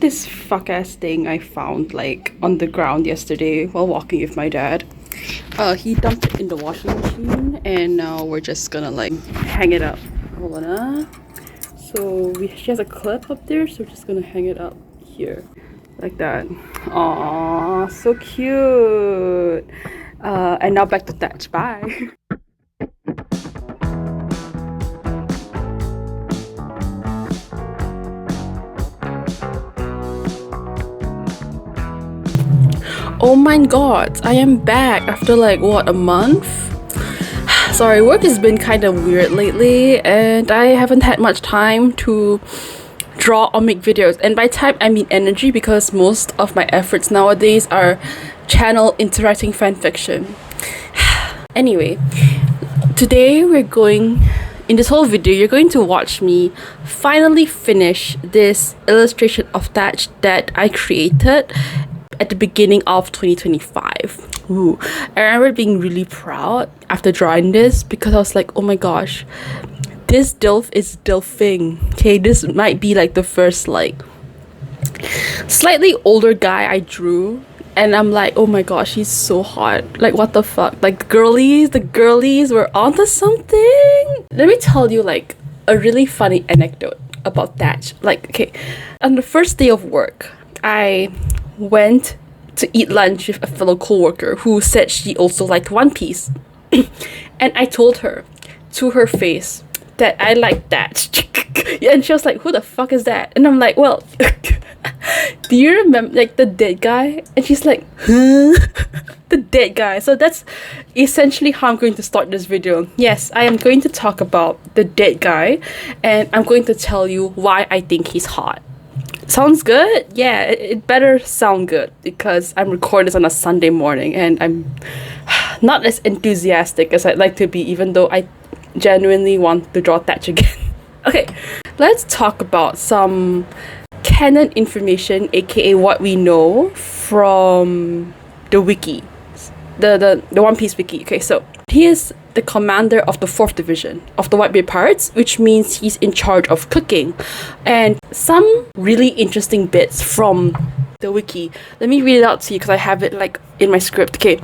this fuck ass thing I found like on the ground yesterday while walking with my dad. He dumped it in the washing machine and now we're just gonna like hang it up. Hold on. So she has a clip up there, so we're just gonna hang it up here. Like that. Aww, so cute. And now back to Thatch. Bye. Oh my god, I am back after like what, a month? Sorry, work has been kind of weird lately and I haven't had much time to draw or make videos, and by time I mean energy, because most of my efforts nowadays are channel interacting fanfiction. Anyway, today in this whole video you're going to watch me finally finish this illustration of Thatch that I created at the beginning of 2025. Ooh. I remember being really proud after drawing this because I was like, oh my gosh, this DILF is DILFing. Okay, this might be like the first like slightly older guy I drew, and I'm like, oh my gosh, he's so hot. Like, what the fuck? Like, the girlies were onto something. Let me tell you like a really funny anecdote about Thatch. Like, okay, on the first day of work, I went to eat lunch with a fellow co-worker who said she also liked One Piece. And I told her to her face that I like that. And she was like, who the fuck is that? And I'm like, well, do you remember like the dead guy? And she's like, huh? The dead guy. So that's essentially how I'm going to start this video. Yes, I am going to talk about the dead guy, and I'm going to tell you why I think he's hot. Sounds good? Yeah, it better sound good because I'm recording this on a Sunday morning and I'm not as enthusiastic as I'd like to be, even though I genuinely want to draw Thatch again. Okay, let's talk about some canon information, aka what we know from the wiki, the One Piece wiki. Okay, so he is the commander of the 4th division of the Whitebeard Pirates, which means he's in charge of cooking. And some really interesting bits from the wiki. Let me read it out to you because I have it like in my script. Okay,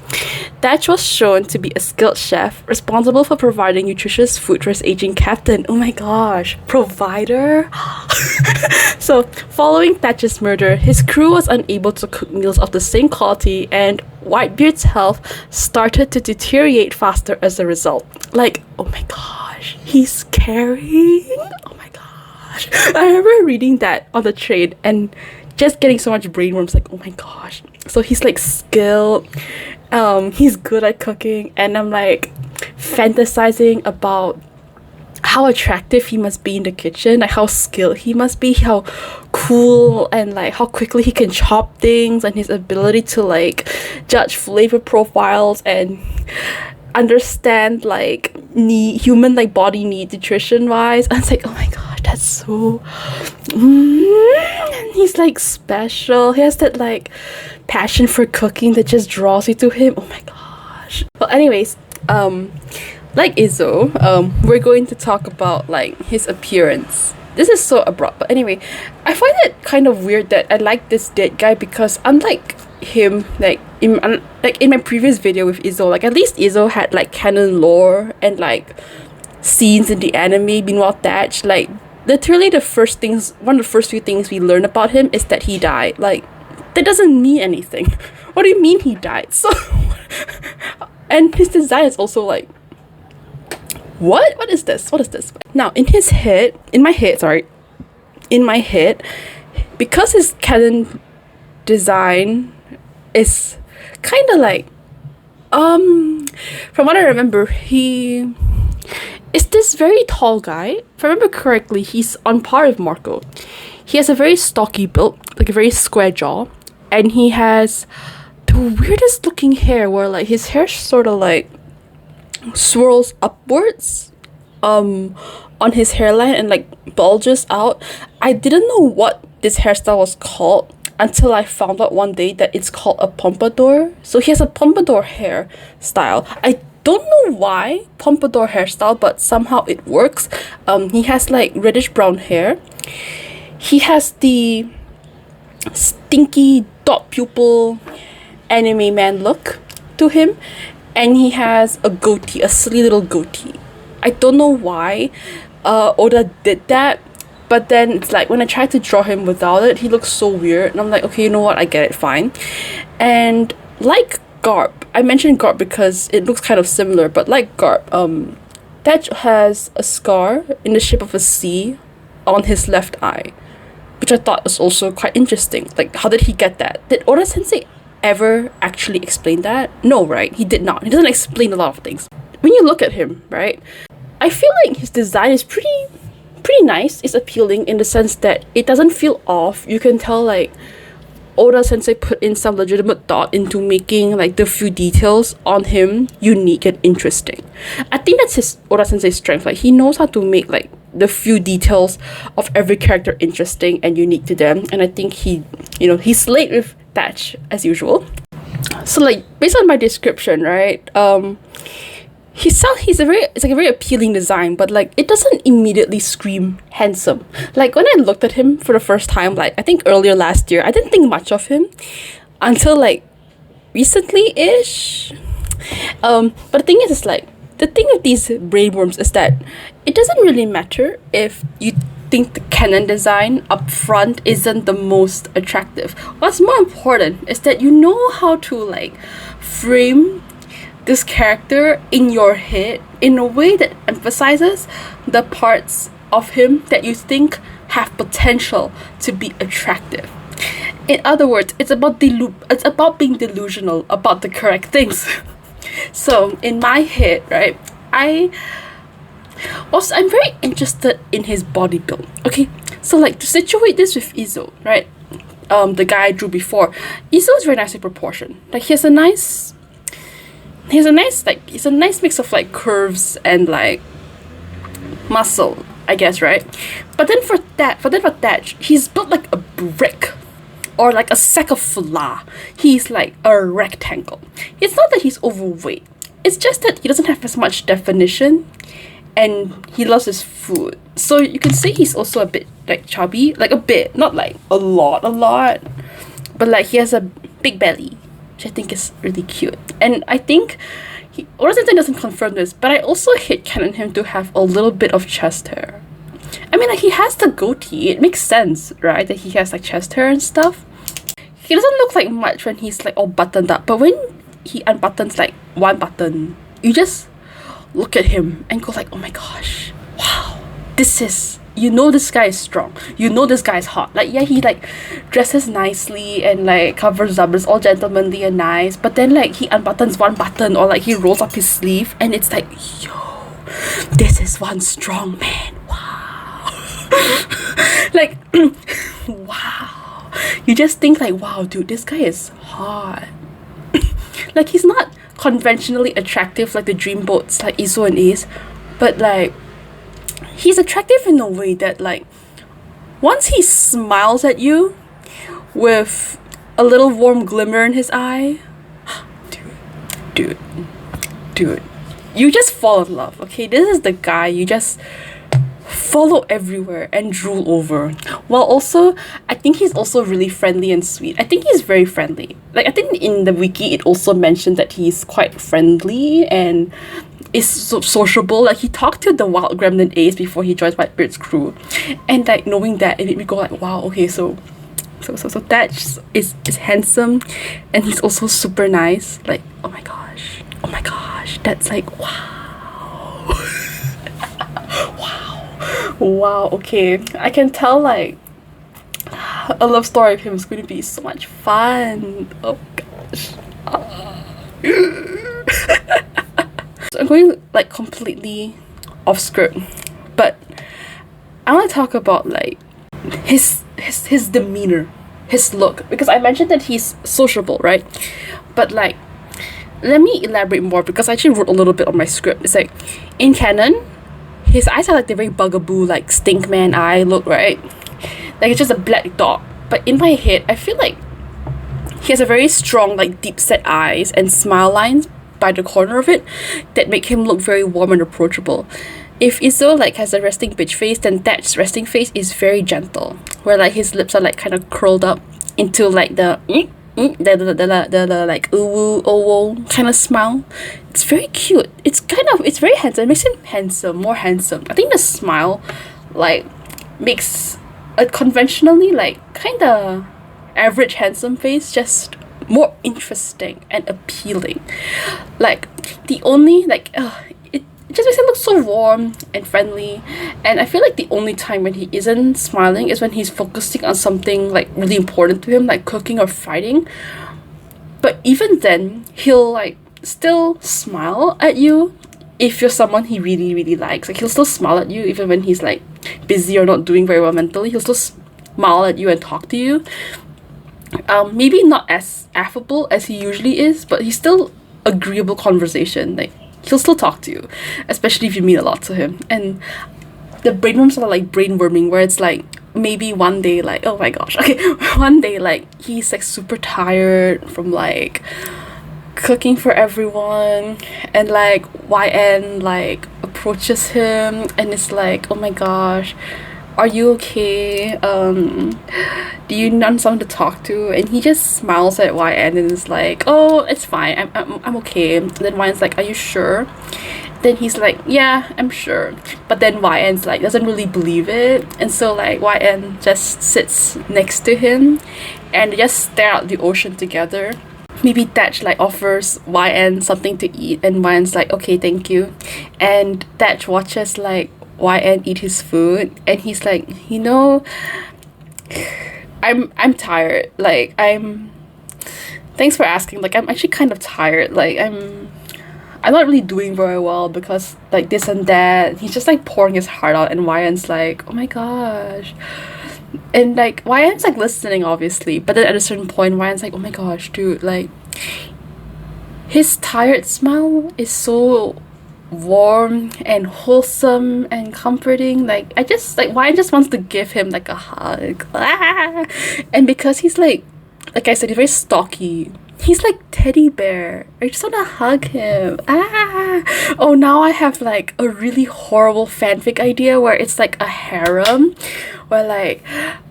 Thatch was shown to be a skilled chef responsible for providing nutritious food for his aging captain. Oh my gosh, provider. So following Thatch's murder, his crew was unable to cook meals of the same quality, and Whitebeard's health started to deteriorate faster as a result. Like, oh my gosh, he's scary. Oh my gosh. I remember reading that on the train and just getting so much brainworms, like, oh my gosh. So he's like skilled, he's good at cooking, and I'm like fantasizing about how attractive he must be in the kitchen, like how skilled he must be, how cool, and like how quickly he can chop things, and his ability to like judge flavor profiles and understand like human like body need nutrition wise. I was like, oh my god, that's so he's like special. He has that like passion for cooking that just draws you to him. Oh my gosh. Well, anyways, like 𖤣, we're going to talk about like his appearance. This is so abrupt, but anyway, I find it kind of weird that I like this dead guy because unlike him, like in my previous video with 𖤣, like at least 𖤣 had like canon lore and like scenes in the anime. Meanwhile, Thatch, like literally one of the first few things we learn about him is that he died. Like, that doesn't mean anything. What do you mean he died? So and his design is also like, what is this? Now in my head, because his canon design is kind of like from what I remember, he is this very tall guy. If I remember correctly, he's on par with Marco. He has a very stocky build, like a very square jaw, and he has the weirdest looking hair where like his hair sort of like swirls upwards on his hairline and like bulges out. I didn't know what this hairstyle was called until I found out one day that it's called a pompadour. So he has a pompadour hairstyle. I don't know why pompadour hairstyle, but somehow it works. He has like reddish brown hair. He has the stinky dot pupil anime man look to him, and he has a goatee, a silly little goatee. I don't know why Oda did that, but then it's like when I tried to draw him without it, he looks so weird, and I'm like, okay, you know what, I get it, fine. And like Garp, I mentioned Garp because it looks kind of similar, but like Garp, Thatch has a scar in the shape of a C on his left eye, which I thought was also quite interesting. Like, how did he get that? Did Oda Sensei ever actually explain that? No, right? He did not. He doesn't explain a lot of things. When you look at him, right, I feel like his design is pretty nice. It's appealing in the sense that it doesn't feel off. You can tell like Oda Sensei put in some legitimate thought into making like the few details on him unique and interesting. I think that's his Oda Sensei's strength. Like, he knows how to make like the few details of every character interesting and unique to them, and I think he slayed with Thatch as usual. So like, based on my description, right, it's like a very appealing design, but like it doesn't immediately scream handsome. Like, when I looked at him for the first time, like I think earlier last year, I didn't think much of him until like recently-ish. But the thing is like, the thing with these brainworms is that it doesn't really matter if you think the canon design up front isn't the most attractive. What's more important is that you know how to like frame this character in your head in a way that emphasizes the parts of him that you think have potential to be attractive. In other words, it's about being delusional about the correct things. So in my head, right, I'm very interested in his body build. Okay, so like, to situate this with 𝐼, right, the guy I drew before, 𝐼 is very nicely proportioned. Like, he's a nice mix of like curves and like muscle, I guess, right? But then for Thatch, he's built like a brick or like a sack of flour. He's like a rectangle. It's not that he's overweight. It's just that he doesn't have as much definition, and he loves his food. So you can say he's also a bit like chubby, like a bit, not like a lot, but like he has a big belly, which I think is really cute. And I think Oda Sensei doesn't confirm this, but I also headcanon him to have a little bit of chest hair. I mean, like, he has the goatee. It makes sense, right, that he has like chest hair and stuff. He doesn't look like much when he's like all buttoned up, but when he unbuttons like one button, you just look at him and go like, oh my gosh, wow, this guy is strong. This guy is hot. Like, yeah, he like dresses nicely and like covers up, is all gentlemanly and nice, but then like he unbuttons one button or like he rolls up his sleeve and it's like, yo, this is one strong man. Wow. Like, wow. You just think like, wow, dude, this guy is hot. Like, he's not conventionally attractive like the dreamboats like 𝐼 and 𝐼, but like, he's attractive in a way that like, once he smiles at you with a little warm glimmer in his eye, dude, you just fall in love. Okay, this is the guy you just follow everywhere and drool over. While also, I think he's also really friendly and sweet. I think he's very friendly. Like, I think in the wiki it also mentioned that he's quite friendly and is sociable. Like, he talked to the wild gremlin Ace before he joins Whitebeard's crew, and like, knowing that, it made me go like, wow, okay, so Thatch is handsome, and he's also super nice. Like, oh my gosh, that's like, wow. Wow, okay, I can tell like a love story of him is going to be so much fun. Oh gosh. So I'm going like completely off script, but I want to talk about like his demeanor, his look, because I mentioned that he's sociable, right? But like, let me elaborate more, because I actually wrote a little bit on my script. It's like, in canon, his eyes are like the very bugaboo, like stinkman eye look, right? Like, it's just a black dot. But in my head, I feel like he has a very strong, like, deep set eyes and smile lines by the corner of it that make him look very warm and approachable. If 𝐼 like has a resting bitch face, then Thatch's resting face is very gentle, where like his lips are like kind of curled up into like the like ooh oh kind of smile. It's very cute. It's very handsome. It makes him handsome, more handsome. I think the smile like makes a conventionally like kind of average handsome face just more interesting and appealing. Like the only like it just makes him look so warm and friendly. And I feel like the only time when he isn't smiling is when he's focusing on something like really important to him, like cooking or fighting. But even then, he'll like still smile at you if you're someone he really, really likes. Like he'll still smile at you even when he's like busy or not doing very well mentally. He'll still smile at you and talk to you. Maybe not as affable as he usually is, but he's still agreeable conversation. Like he'll still talk to you, especially if you mean a lot to him. And the brainworms are like brainworming, where it's like maybe one day like, oh my gosh, okay, one day like he's like super tired from like cooking for everyone, and like YN like approaches him and it's like, oh my gosh, are you okay? Do you want someone to talk to? And he just smiles at YN and is like, oh, it's fine, I'm okay. And then YN's like, are you sure? Then he's like, yeah, I'm sure. But then YN's like doesn't really believe it, and so like YN just sits next to him and they just stare out the ocean together. Maybe 𝖼 like offers YN something to eat and YN's like, okay, thank you. And 𝖼 watches like YN eat his food and he's like, you know, I'm tired. Like thanks for asking. Like I'm actually kind of tired. Like I'm not really doing very well because like this and that. He's just like pouring his heart out and YN's like, oh my gosh. And like YN's like listening obviously, but then at a certain point YN's like, oh my gosh, dude, like his tired smile is so warm and wholesome and comforting. Like I just like YN just wants to give him like a hug. And because he's like I said, he's very stocky. He's like teddy bear. I just want to hug him. Oh, now I have like a really horrible fanfic idea where it's like a harem, where like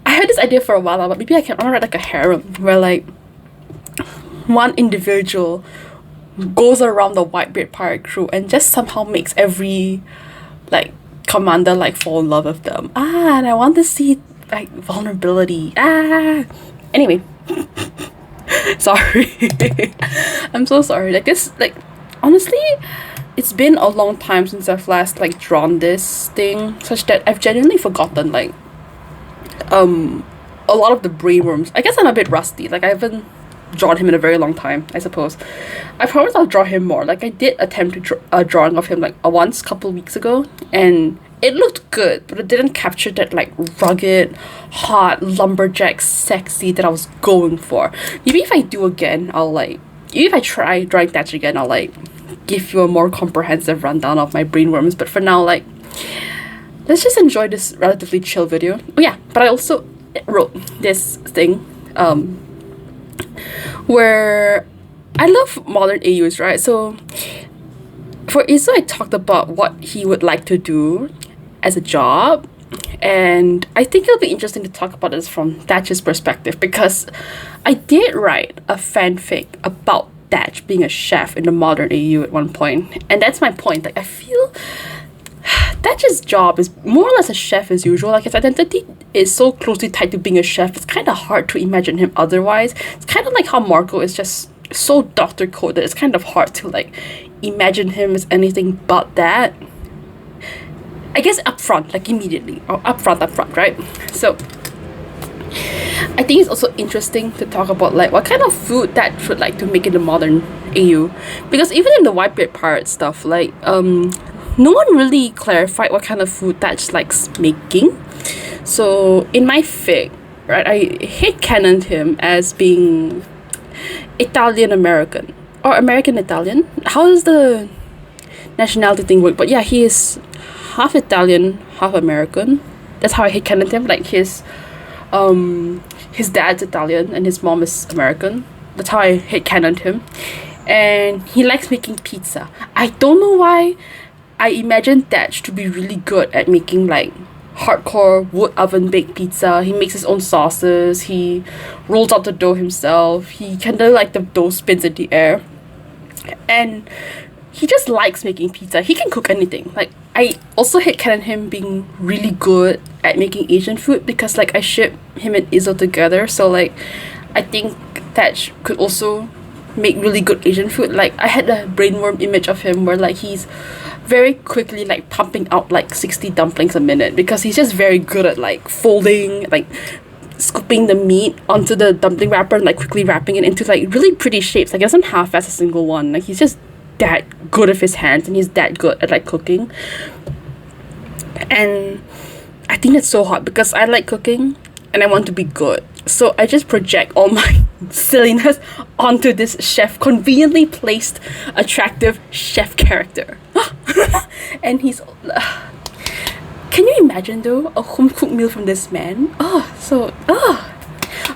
I had this idea for a while now, but maybe I can write like a harem where like one individual goes around the Whitebeard pirate crew and just somehow makes every like commander like fall in love with them. And I want to see like vulnerability. Anyway. Sorry. I'm so sorry. Like this, like honestly, it's been a long time since I've last like drawn this thing, such that I've genuinely forgotten like a lot of the brainworms. I guess I'm a bit rusty. Like I haven't drawn him in a very long time, I suppose. I promise I'll draw him more. Like I did attempt to draw a drawing of him like once, couple weeks ago, and it looked good, but it didn't capture that like rugged, hot, lumberjack sexy that I was going for. Maybe if I do again, I'll like, maybe if I try drawing 𝖼 again, I'll like give you a more comprehensive rundown of my brainworms. But for now, like, let's just enjoy this relatively chill video. Oh yeah, but I also wrote this thing where I love modern AUs, right? So for 𝖼, I talked about what he would like to do as a job, and I think it'll be interesting to talk about this from 𝖼's perspective, because I did write a fanfic about 𝖼 being a chef in the modern AU at one point, and that's my point. Like I feel 𝖼's job is more or less a chef as usual. Like his identity is so closely tied to being a chef, it's kind of hard to imagine him otherwise. It's kind of like how Marco is just so doctor coded, it's kind of hard to like imagine him as anything but that. I guess upfront, like immediately, or upfront, right? So I think it's also interesting to talk about like what kind of food 𝖼 would like to make in the modern AU, because even in the Whitebeard pirate stuff, like no one really clarified what kind of food 𝖼 likes making. So in my fic, right, I headcanoned him as being Italian American or American Italian. How does the nationality thing work? But yeah, he is half Italian, half American. That's how I headcanoned him. Like his dad's Italian and his mom is American. That's how I headcanoned him. And he likes making pizza. I don't know why I imagined 𝖼 to be really good at making like hardcore wood oven baked pizza. He makes his own sauces. He rolls out the dough himself. He kind of like the dough spins in the air. And he just likes making pizza. He can cook anything. Like, I also hate canon him being really good at making Asian food because like I ship him and 𝖼 together. So like I think that could also make really good Asian food. Like I had a brainworm image of him where like he's very quickly like pumping out like 60 dumplings a minute because he's just very good at like folding, like scooping the meat onto the dumpling wrapper and like quickly wrapping it into like really pretty shapes. Like he doesn't half-ass a single one. Like he's just that good of his hands and he's that good at like cooking. And I think that's so hot because I like cooking and I want to be good. So I just project all my silliness onto this chef, conveniently placed, attractive chef character. And he's... can you imagine though, a home-cooked meal from this man? A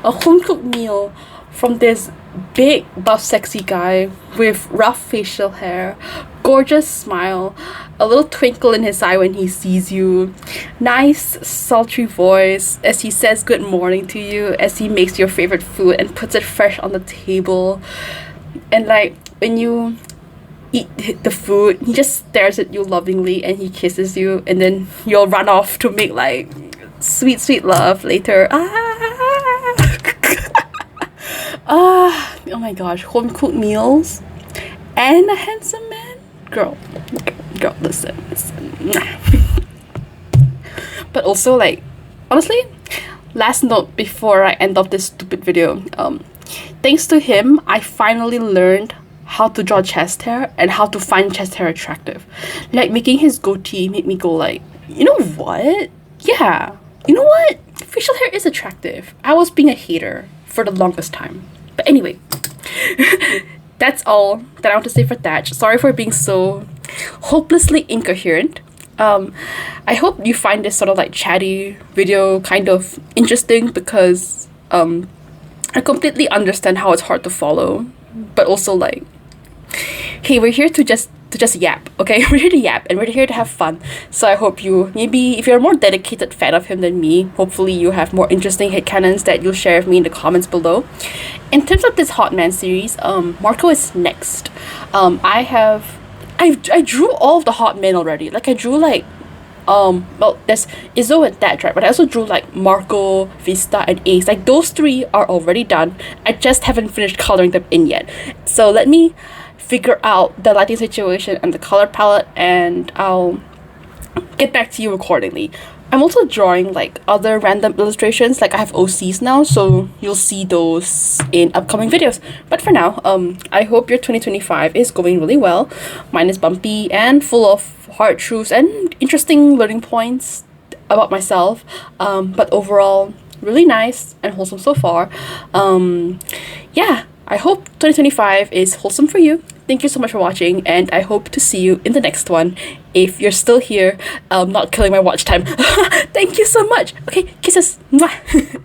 home-cooked meal from this big, buff, sexy guy with rough facial hair, gorgeous smile, a little twinkle in his eye when he sees you, nice, sultry voice as he says good morning to you, as he makes your favorite food and puts it fresh on the table. And like, when you eat the food, he just stares at you lovingly and he kisses you, and then you'll run off to make like sweet, sweet love later. Oh my gosh, home cooked meals and a handsome man, girl, listen. But also like, honestly, last note before I end off this stupid video, thanks to him, I finally learned how to draw chest hair and how to find chest hair attractive. Like making his goatee made me go like, you know what? Yeah, you know what? Facial hair is attractive. I was being a hater for the longest time. But anyway, that's all that I want to say for that. Sorry for being so hopelessly incoherent. I hope you find this sort of like chatty video kind of interesting because I completely understand how it's hard to follow, but also like, hey, we're here to just yap, okay? We're here to yap and we're here to have fun. So I hope you, maybe if you're a more dedicated fan of him than me, hopefully you have more interesting headcanons that you'll share with me in the comments below. In terms of this Hot Man series, Marco is next. I drew all of the hot men already. Like I drew like well, there's � and 𝖼, right? But I also drew like Marco, 𝑣sta, and 𝐴ce. Like those three are already done. I just haven't finished coloring them in yet. So let me figure out the lighting situation and the color palette, and I'll get back to you accordingly. I'm also drawing like other random illustrations, like I have OCs now, so you'll see those in upcoming videos. But for now, I hope your 2025 is going really well. Mine is bumpy and full of hard truths and interesting learning points about myself, but overall really nice and wholesome so far. Yeah, I hope 2025 is wholesome for you. Thank you so much for watching, and I hope to see you in the next one. If you're still here, not killing my watch time. Thank you so much. Okay, kisses. Mwah.